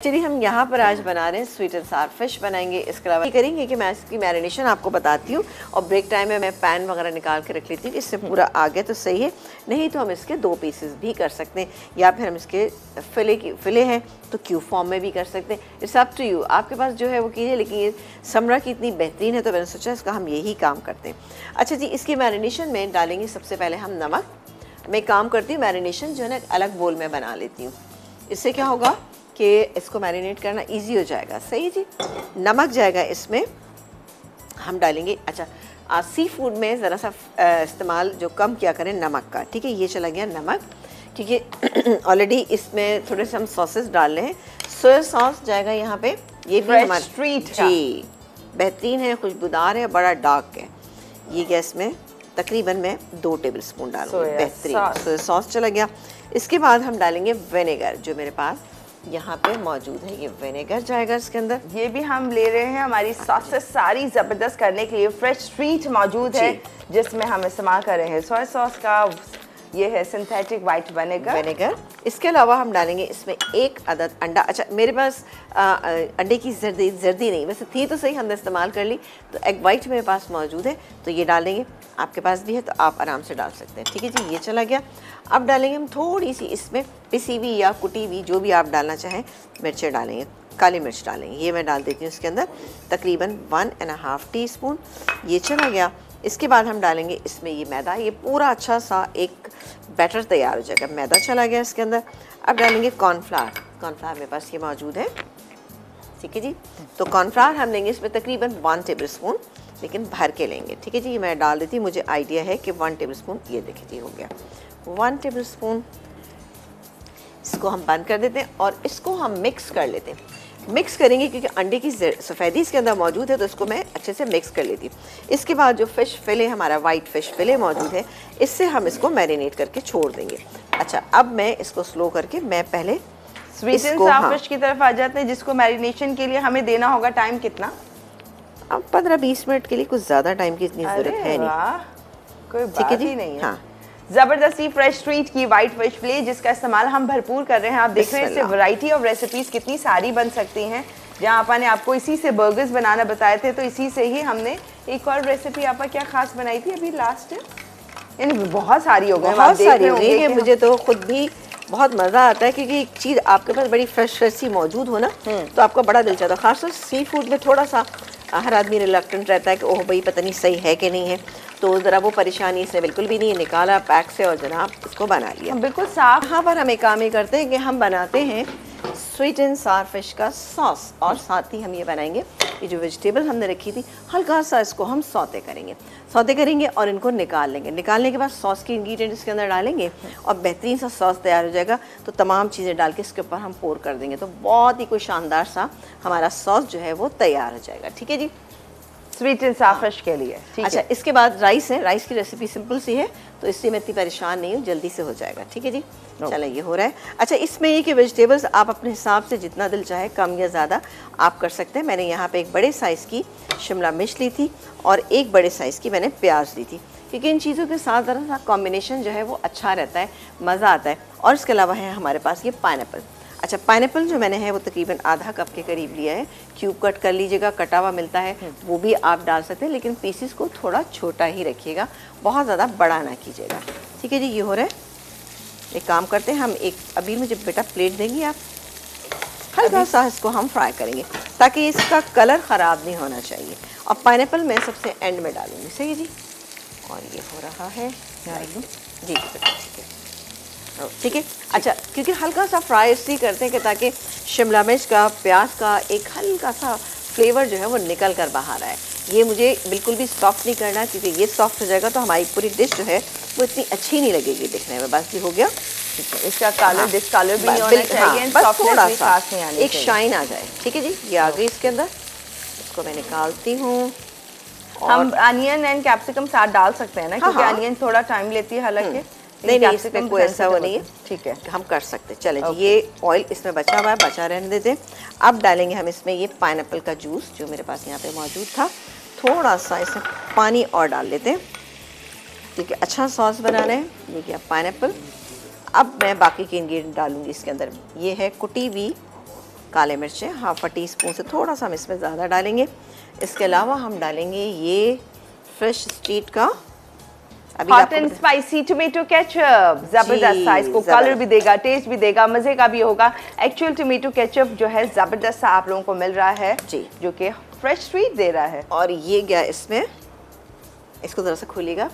चलिए हम यहाँ पर आज बना रहे हैं स्वीट एंड सार फिश बनाएंगे। इसके अलावा करेंगे कि मैं इसकी मैरिनेशन आपको बताती हूँ और ब्रेक टाइम में मैं पैन वगैरह निकाल के रख लेती हूँ। इससे पूरा आ गया तो सही है, नहीं तो हम इसके 2 पीसेस भी कर सकते हैं या फिर हम इसके फिले हैं तो क्यूब फॉर्म में भी कर सकते हैं। इट्स अप टू यू, आपके पास जो है वो कीजिए। लेकिन ये समरा की इतनी बेहतरीन है तो मैंने सोचा इसका हम यही काम करते हैं। अच्छा जी, इसकी मैरिनेशन में डालेंगे सबसे पहले हम नमक। मैं काम करती हूँ मैरिनेशन जो है ना एक अलग बोल में बना लेती हूँ। इससे क्या होगा कि इसको मैरिनेट करना इजी हो जाएगा। सही जी, नमक जाएगा इसमें, हम डालेंगे। अच्छा सी फूड में ज़रा सा इस्तेमाल जो कम किया करें नमक का, ठीक है। ये चला गया नमक, क्योंकि ऑलरेडी इसमें थोड़े से हम सॉसेस डाल रहे हैं। सोया सॉस जाएगा यहाँ पे, ये भी हमारा स्ट्रीट जी बेहतरीन है, खुशबूदार है, बड़ा डार्क है। ये गैस में तकरीबन मैं 2 टेबल स्पून डालूंगी। बेहतरीन सोया सॉस चला गया। इसके बाद हम डालेंगे विनेगर, जो मेरे पास यहाँ पे मौजूद है। ये विनेगर जाएगा इसके अंदर। ये भी हम ले रहे हैं हमारी सॉसेस सारी ज़बरदस्त करने के लिए। फ्रेश स्ट्रीट मौजूद है जिसमें हम इस्तेमाल कर रहे हैं सोया सॉस का। ये है सिंथेटिक वाइट विनेगर। इसके अलावा हम डालेंगे इसमें 1 अदद अंडा। अच्छा मेरे पास अंडे की जर्दी नहीं, वैसे थी तो सही, हमने इस्तेमाल कर ली, तो एग वाइट मेरे पास मौजूद है तो ये डालेंगे। आपके पास भी है तो आप आराम से डाल सकते हैं, ठीक है जी। ये चला गया। अब डालेंगे हम थोड़ी सी इसमें पिसी हुई या कुटी हुई, जो भी आप डालना चाहें, मिर्चें डालेंगे। काली मिर्च डालेंगे, ये मैं डाल देती हूँ इसके अंदर तकरीबन 1.5 टीस्पून। ये चला गया। इसके बाद हम डालेंगे इसमें ये मैदा। ये पूरा अच्छा सा एक बैटर तैयार हो जाएगा। मैदा चला गया इसके अंदर। अब डालेंगे कॉर्नफ्लावर। कॉर्नफ्लावर मेरे पास ये मौजूद है, ठीक है जी। तो कॉर्नफ्लावर हम लेंगे इसमें तकरीबन 1 टेबल स्पून, लेकिन भर के लेंगे, ठीक है जी। ये मैं डाल देती हूँ, मुझे आइडिया है कि 1 टेबल स्पून, ये देखिए जी हो गया 1 टेबल स्पून। इसको हम बंद कर देते हैं और इसको हम मिक्स कर लेते हैं। मिक्स करेंगे क्योंकि अंडे की सफ़ेदी इसके अंदर मौजूद है, तो इसको मैं अच्छे से मिक्स कर लेती हूँ। इसके बाद जो फ़िश फिले हमारा वाइट फ़िश फिले मौजूद है, इससे हम इसको मैरिनेट करके छोड़ देंगे। अच्छा अब मैं इसको स्लो करके मैं पहले स्वीट एंड सार फिश की तरफ आ जाते हैं, जिसको मैरिनेशन के लिए हमें देना होगा टाइम कितना? अब 15-20 मिनट के लिए, कुछ ज़्यादा टाइम की इतनी ज़रूरत है नहीं, कोई बात ही नहीं है। हाँ, ज़बरदस्ती फ्रेश स्ट्रीट की वाइट फिश फिले जिसका इस्तेमाल हम भरपूर कर रहे हैं। आप देख रहे हैं इससे वैरायटी ऑफ रेसिपीज़ कितनी सारी बन सकती हैं। जहाँ आपा ने आपको इसी से बर्गर्स बनाना बताए थे, तो इसी से ही हमने एक और रेसिपी आपा क्या खास बनाई थी अभी लास्ट, यानी बहुत सारी हो गई, बहुत सारी हो गई। मुझे तो खुद भी बहुत मज़ा आता है क्योंकि एक चीज़ आपके पास बड़ी फ्रेश सी मौजूद हो ना, तो आपका बड़ा दिल चाहता है। खासतौर सी फूड में थोड़ा सा हर आदमी रिलक्टेंट रहता है कि ओह भाई पता नहीं सही है कि नहीं है, तो ज़रा वो परेशानी से बिल्कुल भी नहीं है। निकाला पैक से और जनाब इसको बना लिया बिल्कुल साफ। यहाँ पर हम एक काम ये करते हैं कि हम बनाते हैं स्वीट एंड सार फिश का सॉस, और साथ ही हम ये बनाएंगे ये जो वेजिटेबल हमने रखी थी, हल्का सा इसको हम सौते करेंगे और इनको निकाल लेंगे। निकालने के बाद सॉस के इंग्रेडिएंट इसके अंदर डालेंगे और बेहतरीन सा सॉस तैयार हो जाएगा। तो तमाम चीज़ें डाल के इसके ऊपर हम पोर कर देंगे, तो बहुत ही कोई शानदार सा हमारा सॉस जो है वो तैयार हो जाएगा, ठीक है जी, स्वीट एंड सार फिश के लिए। अच्छा इसके बाद राइस है। राइस की रेसिपी सिंपल सी है, तो इससे मैं इतनी परेशान नहीं हूँ, जल्दी से हो जाएगा, ठीक है जी। चलो ये हो रहा है। अच्छा इसमें ये कि वेजिटेबल्स आप अपने हिसाब से जितना दिल चाहे कम या ज़्यादा आप कर सकते हैं। मैंने यहाँ पे एक बड़े साइज़ की शिमला मिर्च ली थी और एक बड़े साइज़ की मैंने प्याज ली थी, क्योंकि इन चीज़ों के साथ ज़रा सा कॉम्बिनेशन जो है वो अच्छा रहता है, मज़ा आता है। और इसके अलावा है हमारे पास ये पाइनएप्पल। अच्छा पाइनएप्पल जो मैंने है वो तकरीबन आधा कप के करीब लिया है। क्यूब कट कर लीजिएगा, कटा हुआ मिलता है वो भी आप डाल सकते हैं, लेकिन पीसेस को थोड़ा छोटा ही रखिएगा, बहुत ज़्यादा बड़ा ना कीजिएगा, ठीक है जी। ये हो रहा है। एक काम करते हैं हम, एक अभी मुझे बेटा प्लेट देंगी आप, हल्का सा इसको हम फ्राई करेंगे ताकि इसका कलर ख़राब नहीं होना चाहिए। और पाइनएप्पल मैं सबसे एंड में डालूँगी, सही है जी। और ये हो रहा है जी बेटा, ठीक है। अच्छा क्योंकि हल्का सा फ्राई इसलिए करते हैं कि ताकि शिमला मिर्च का, प्याज का एक हल्का सा फ्लेवर जो है वो निकल कर बाहर आए। ये मुझे बिल्कुल भी सॉफ्ट नहीं करना, क्योंकि ये सॉफ्ट हो जाएगा तो हमारी पूरी डिश जो है वो इतनी अच्छी नहीं लगेगी दिखने में। बस ये हो गया, इसका कलर डिस्कलर भी नहीं होना चाहिए, बस थोड़ा सा एक चाहिए, शाइन आ जाए, ठीक है जी। ये आ गई इसके अंदर, इसको मैं निकालती हूँ। हम अनियन एंड कैप्सिकम साथ डाल सकते हैं ना, क्योंकि अनियन थोड़ा टाइम लेती है हालांकि। नहीं इसमें कोई ऐसा वो नहीं है, ठीक है, हम कर सकते। चले जी, ये ऑयल इसमें बचा हुआ है, बचा रहने देते हैं। अब डालेंगे हम इसमें ये पाइनएप्पल का जूस जो मेरे पास यहाँ पे मौजूद था। थोड़ा सा इसमें पानी और डाल लेते हैं क्योंकि अच्छा सॉस बनाना है। ये किया पाइनएप्पल। अब मैं बाकी के इंग्रेडिएंट डालूंगी इसके अंदर। ये है कुटी हुई काले मिर्चें, हाफ टी स्पून से थोड़ा सा हम इसमें ज़्यादा डालेंगे। इसके अलावा हम डालेंगे ये फ्रेश स्ट्रीट का hot and spicy tomato ketchup, जबरदस्त सा, इसको कलर भी देगा, टेस्ट भी देगा, मजे का भी होगा। एक्चुअल टोमेटो केचप जो है जबरदस्त सा आप लोगों को मिल रहा है जी, जो कि फ्रेश स्ट्रीट दे रहा है। और ये गया इसमें, इसको जरा सा खोलिएगा,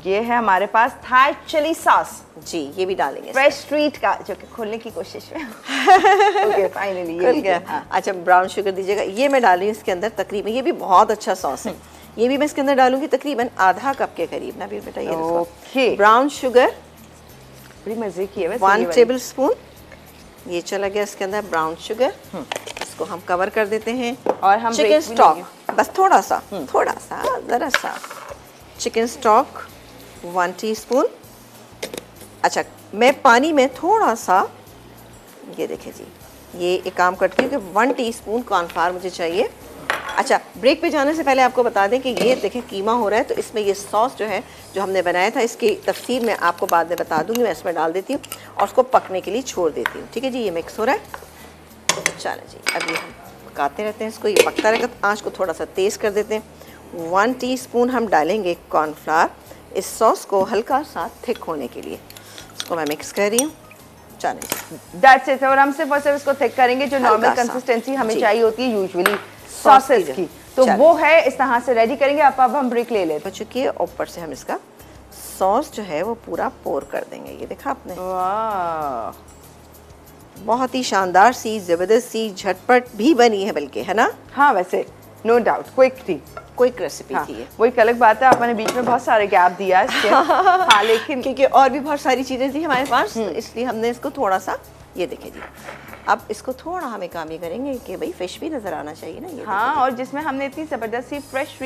ये है हमारे पास थाई चिली सॉस जी, ये भी डालेंगे फ्रेश स्ट्रीट का, जो कि खोलने की कोशिश में ओके फाइनली ये खुल गया। हाँ। अच्छा ब्राउन शुगर दीजिएगा, ये मैं डाली हूँ इसके अंदर तकरीबन, ये भी बहुत अच्छा सॉस है, ये भी मैं इसके अंदर डालूंगी तकरीबन आधा कप के करीब ना भी बेटा। ये ओके, ब्राउन शुगर बड़ी मजे की है 1 टेबल स्पून, ये चला गया इसके अंदर ब्राउन शुगर। इसको हम कवर कर देते हैं। और हम चिकन स्टॉक बस थोड़ा सा ज़रा सा चिकन स्टॉक 1 टीस्पून। अच्छा मैं पानी में थोड़ा सा, ये देखें जी, ये एक काम करती हूँ कि 1 टीस्पून कॉर्नफ्लावर मुझे चाहिए। अच्छा ब्रेक पे जाने से पहले आपको बता दें कि ये देखें कीमा हो रहा है, तो इसमें ये सॉस जो है जो हमने बनाया था, इसकी तफसीर मैं आपको बाद में बता दूंगी। मैं इसमें डाल देती हूँ और उसको पकने के लिए छोड़ देती हूँ। ठीक है जी, ये मिक्स हो रहा है। चलें जी, अभी हम पकाते रहते हैं इसको, ये पकता रहेगा। आँच को थोड़ा सा तेज़ कर देते हैं। 1 टीस्पून हम डालेंगे कॉर्नफ्लावर, इस सॉस को हल्का सा थिक होने के लिए। इसको मैं मिक्स कर रही हूँ। चलें दैट्स इट। और हम सिर्फ और सिर्फ इसको थिक करेंगे, जो नॉर्मल कंसिस्टेंसी हमें चाहिए होती है यूजुअली सॉसेस की, तो वो है इस तरह से रेडी करेंगे। अब हम ब्रेक ले लेते हो चुकी है। ऊपर से हम इसका सॉस जो है वो पूरा पोर कर देंगे। ये देखा आपने, वाह बहुत ही शानदार सी, जबरदस्त सी, झटपट भी बनी है बल्कि, है ना। हाँ वैसे नो डाउट क्विक थी, क्विक रेसिपी हाँ, थी ये। वो एक अलग बात है, आपने बीच में बहुत सारे गैप दिया इसके हाँ लेकिन क्योंकि और भी बहुत सारी चीज़ें थी हमारे पास, तो इसलिए हमने इसको थोड़ा सा, ये देखें जी, अब इसको थोड़ा हमें काम ये करेंगे कि भाई फिश भी नज़र आना चाहिए ना। ये हाँ, और जिसमें हमने इतनी ज़बरदस्त सी फ्रेश